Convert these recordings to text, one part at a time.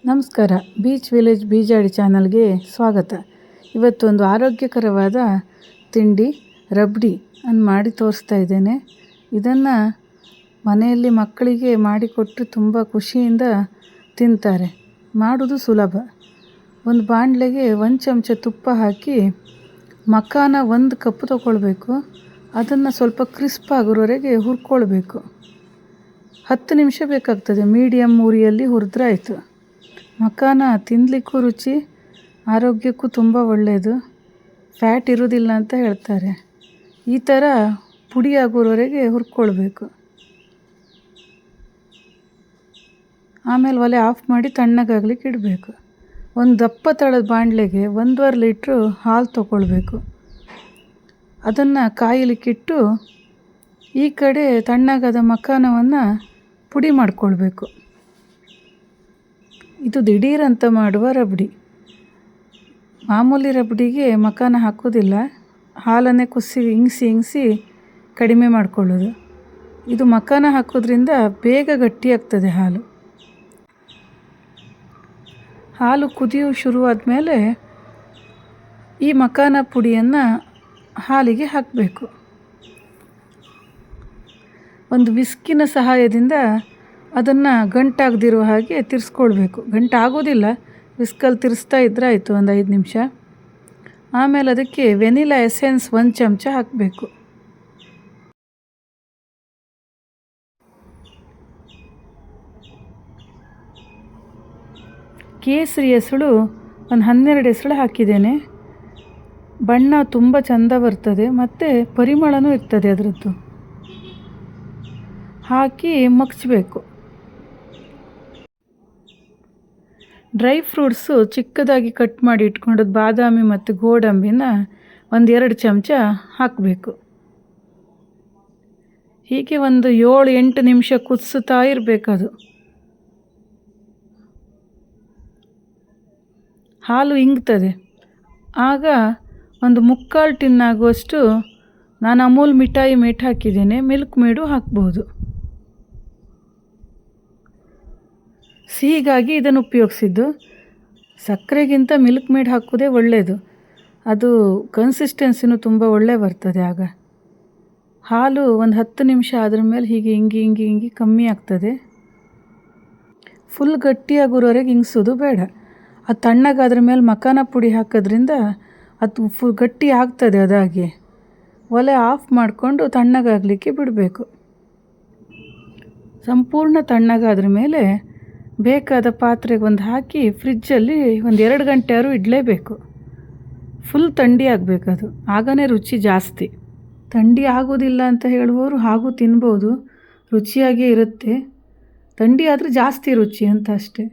ನಮಸ್ಕಾರ. Beach village Bijadi ಚಾನಲ್ಗೆ ಸ್ವಾಗತ. ಇವತ್ತೊಂದು ಆರೋಗ್ಯಕರವಾದ ತಿಂಡಿ ರಬ್ಡಿ ಅನ್ನು ಮಾಡಿ ತೋರಿಸ್ತಾ ಇದ್ದೇನೆ. ಇದನ್ನು ಮನೆಯಲ್ಲಿ ಮಕ್ಕಳಿಗೆ ಮಾಡಿಕೊಟ್ಟರೆ ತುಂಬ ಖುಷಿಯಿಂದ ತಿಂತಾರೆ. ಮಾಡೋದು ಸುಲಭ. ಒಂದು ಬಾಣಲೆಗೆ 1 ಚಮಚ ತುಪ್ಪ ಹಾಕಿ ಮಕಾನ 1 ಕಪ್ ತಗೊಳ್ಬೇಕು. ಅದನ್ನು ಸ್ವಲ್ಪ ಕ್ರಿಸ್ಪ್ ಆಗೋವರೆಗೆ ಹುರ್ಕೊಳ್ಬೇಕು. 10 ನಿಮಿಷ ಬೇಕಾಗ್ತದೆ. ಮೀಡಿಯಮ್ ಉರಿಯಲ್ಲಿ ಹುರಿದ್ರೆ ಆಯಿತು. ಮಕಾನ ತಿನ್ನಲಿಕ್ಕೂ ರುಚಿ, ಆರೋಗ್ಯಕ್ಕೂ ತುಂಬ ಒಳ್ಳೆಯದು. ಫ್ಯಾಟ್ ಇರೋದಿಲ್ಲ ಅಂತ ಹೇಳ್ತಾರೆ. ಈ ಥರ ಪುಡಿ ಆಗೋವರೆಗೆ ಹುರ್ಕೊಳ್ಬೇಕು. ಆಮೇಲೆ ಒಲೆ ಆಫ್ ಮಾಡಿ ತಣ್ಣಗಾಗ್ಲಿಕ್ಕೆ ಇಡಬೇಕು. ಒಂದು ದಪ್ಪ ತಳದ ಬಾಣಲೆಗೆ 1.5 ಲೀಟ್ರು ಹಾಲು ತಗೊಳ್ಬೇಕು. ಅದನ್ನು ಕಾಯಲಿಕ್ಕಿಟ್ಟು ಈ ಕಡೆ ತಣ್ಣಗಾದ ಮಕಾನವನ್ನು ಪುಡಿ ಮಾಡಿಕೊಳ್ಬೇಕು. ಇದು ದಿಢೀರಂತ ಮಾಡುವ ರಬ್ಡಿ. ಮಾಮೂಲಿ ರಬ್ಡಿಗೆ ಮಕಾನ ಹಾಕೋದಿಲ್ಲ, ಹಾಲನ್ನೇ ಹಿಂಗಿಸಿ ಕಡಿಮೆ ಮಾಡಿಕೊಳ್ಳೋದು. ಇದು ಮಕಾನ ಹಾಕೋದ್ರಿಂದ ಬೇಗ ಗಟ್ಟಿಯಾಗ್ತದೆ ಹಾಲು ಕುದಿಯೋ ಶುರುವಾದ ಮೇಲೆ ಈ ಮಕಾನ ಪುಡಿಯನ್ನು ಹಾಲಿಗೆ ಹಾಕಬೇಕು. ಒಂದು ವಿಸ್ಕಿನ ಸಹಾಯದಿಂದ ಅದನ್ನು ಗಂಟಾಗದಿರೋ ಹಾಗೆ ತಿರ್ಸ್ಕೊಳ್ಬೇಕು. ಗಂಟಾಗೋದಿಲ್ಲ, ವಿಸ್ಕಲ್ಲಿ ತಿರ್ಸ್ತಾ ಇದ್ರೆ ಆಯಿತು. ಒಂದು 5 ನಿಮಿಷ. ಆಮೇಲೆ ಅದಕ್ಕೆ ವೆನಿಲಾ ಎಸೆನ್ಸ್ 1 ಚಮಚ ಹಾಕಬೇಕು. ಕೇಸರಿ ಎಸಳು ಒಂದು 12 ಎಸಳು ಹಾಕಿದ್ದೇನೆ. ಬಣ್ಣ ತುಂಬ ಚೆಂದ ಬರ್ತದೆ ಮತ್ತು ಪರಿಮಳನೂ ಇರ್ತದೆ ಅದರದ್ದು. ಹಾಕಿ ಮಗ್ಚಬೇಕು. ಡ್ರೈ ಫ್ರೂಟ್ಸು ಚಿಕ್ಕದಾಗಿ ಕಟ್ ಮಾಡಿ ಇಟ್ಕೊಂಡದ್ದು ಬಾದಾಮಿ ಮತ್ತು ಗೋಡಂಬಿನ 1-2 ಚಮಚ ಹಾಕಬೇಕು. ಹೀಗೆ ಒಂದು 7-8 ನಿಮಿಷ ಕುದಿಸ್ತಾ ಇರಬೇಕದು. ಹಾಲು ಇಂಗ್ತದೆ. ಆಗ ಒಂದು 3/4 ಟಿನ್ ಆಗುವಷ್ಟು ನಾನು ಅಮೂಲ್ ಮಿಠಾಯಿ ಮೇಟ್ ಹಾಕಿದ್ದೇನೆ. ಮಿಲ್ಕ್ ಮೇಡು ಹಾಕ್ಬೋದು. ಸಿಹಿಗಾಗಿ ಇದನ್ನು ಉಪಯೋಗಿಸಿದ್ದು. ಸಕ್ಕರೆಗಿಂತ ಮಿಲ್ಕ್ ಮೇಡ್ ಹಾಕೋದೇ ಒಳ್ಳೆಯದು. ಅದು ಕನ್ಸಿಸ್ಟೆನ್ಸಿನೂ ತುಂಬ ಒಳ್ಳೆ ಬರ್ತದೆ. ಆಗ ಹಾಲು ಒಂದು 10 ನಿಮಿಷ ಆದ್ರ ಮೇಲೆ ಹೀಗೆ ಹಿಂಗಿ ಕಮ್ಮಿ ಆಗ್ತದೆ. ಫುಲ್ ಗಟ್ಟಿಯಾಗೋವರೆಗೆ ಹಿಂಗ್ಸೋದು ಬೇಡ. ಅದು ತಣ್ಣಗಾದ್ರ ಮೇಲೆ ಮಕಾನ ಪುಡಿ ಹಾಕೋದ್ರಿಂದ ಅದು ಫುಲ್ ಗಟ್ಟಿ ಆಗ್ತದೆ. ಅದಾಗಿ ಒಲೆ ಆಫ್ ಮಾಡಿಕೊಂಡು ತಣ್ಣಗಾಗಲಿಕ್ಕೆ ಬಿಡಬೇಕು. ಸಂಪೂರ್ಣ ತಣ್ಣಗಾದ್ರ ಮೇಲೆ ಬೇಕಾದ ಪಾತ್ರೆಗೆ ಒಂದು ಹಾಕಿ ಫ್ರಿಜ್ಜಲ್ಲಿ ಒಂದು 2 ಗಂಟೆ ಆದ್ರೂ ಇಡಲೇಬೇಕು. ಫುಲ್ ಥಂಡಿ ಆಗಬೇಕದು. ಆಗನೇ ರುಚಿ ಜಾಸ್ತಿ. ಥಂಡಿ ಆಗೋದಿಲ್ಲ ಅಂತ ಹೇಳುವವರು ಹಾಗೂ ತಿನ್ಬೋದು, ರುಚಿಯಾಗೇ ಇರುತ್ತೆ. ಥಂಡಿ ಆದರೆ ಜಾಸ್ತಿ ರುಚಿ ಅಂತ ಅಷ್ಟೆ.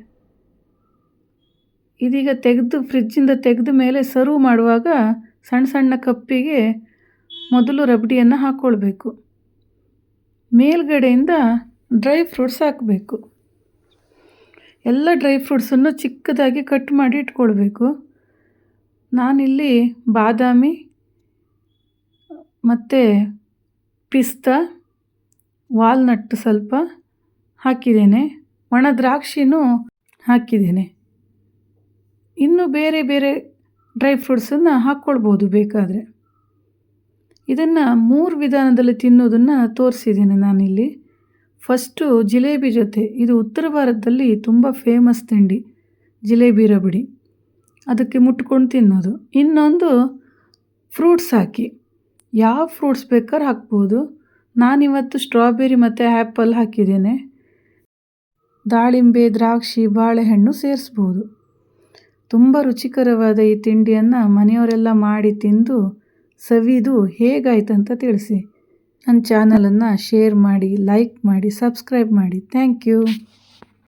ಇದೀಗ ಫ್ರಿಜ್ಜಿಂದ ತೆಗೆದ ಮೇಲೆ ಸರ್ವ್ ಮಾಡುವಾಗ ಸಣ್ಣ ಸಣ್ಣ ಕಪ್ಪಿಗೆ ಮೊದಲು ರಬ್ಡಿಯನ್ನು ಹಾಕ್ಕೊಳ್ಬೇಕು. ಮೇಲ್ಗಡೆಯಿಂದ ಡ್ರೈ ಫ್ರೂಟ್ಸ್ ಹಾಕಬೇಕು. ಎಲ್ಲ ಡ್ರೈ ಫ್ರೂಟ್ಸನ್ನು ಚಿಕ್ಕದಾಗಿ ಕಟ್ ಮಾಡಿ ಇಟ್ಕೊಳ್ಬೇಕು. ನಾನಿಲ್ಲಿ ಬಾದಾಮಿ ಮತ್ತು ಪಿಸ್ತಾ, ವಾಲ್ನಟ್ ಸ್ವಲ್ಪ ಹಾಕಿದ್ದೇನೆ. ಒಣ ದ್ರಾಕ್ಷಿನೂ ಹಾಕಿದ್ದೇನೆ. ಇನ್ನು ಬೇರೆ ಬೇರೆ ಡ್ರೈ ಫ್ರೂಟ್ಸನ್ನು ಹಾಕ್ಕೊಳ್ಬೋದು ಬೇಕಾದರೆ. ಇದನ್ನು 3 ವಿಧಾನದಲ್ಲಿ ತಿನ್ನೋದನ್ನು ತೋರಿಸಿದ್ದೇನೆ ನಾನಿಲ್ಲಿ. ಫಸ್ಟು ಜಿಲೇಬಿ ಜೊತೆ. ಇದು ಉತ್ತರ ಭಾರತದಲ್ಲಿ ತುಂಬ ಫೇಮಸ್ ತಿಂಡಿ, ಜಿಲೇಬಿ ರಬಡಿ. ಅದಕ್ಕೆ ಮುಟ್ಕೊಂಡು ತಿನ್ನೋದು. ಇನ್ನೊಂದು ಫ್ರೂಟ್ಸ್ ಹಾಕಿ, ಯಾವ ಫ್ರೂಟ್ಸ್ ಬೇಕಾದ್ರೂ ಹಾಕ್ಬೋದು. ನಾನಿವತ್ತು ಸ್ಟ್ರಾಬೆರಿ ಮತ್ತು ಆ್ಯಪಲ್ ಹಾಕಿದ್ದೇನೆ. ದಾಳಿಂಬೆ, ದ್ರಾಕ್ಷಿ, ಬಾಳೆಹಣ್ಣು ಸೇರಿಸ್ಬೋದು. ತುಂಬ ರುಚಿಕರವಾದ ಈ ತಿಂಡಿಯನ್ನು ಮನೆಯವರೆಲ್ಲ ಮಾಡಿ ತಿಂದು ಸವಿದು ಹೇಗಾಯ್ತಂತ ತಿಳಿಸಿ. ನನ್ನ ಚಾನಲನ್ನು ಶೇರ್ ಮಾಡಿ, ಲೈಕ್ ಮಾಡಿ, ಸಬ್ಸ್ಕ್ರೈಬ್ ಮಾಡಿ. Thank you.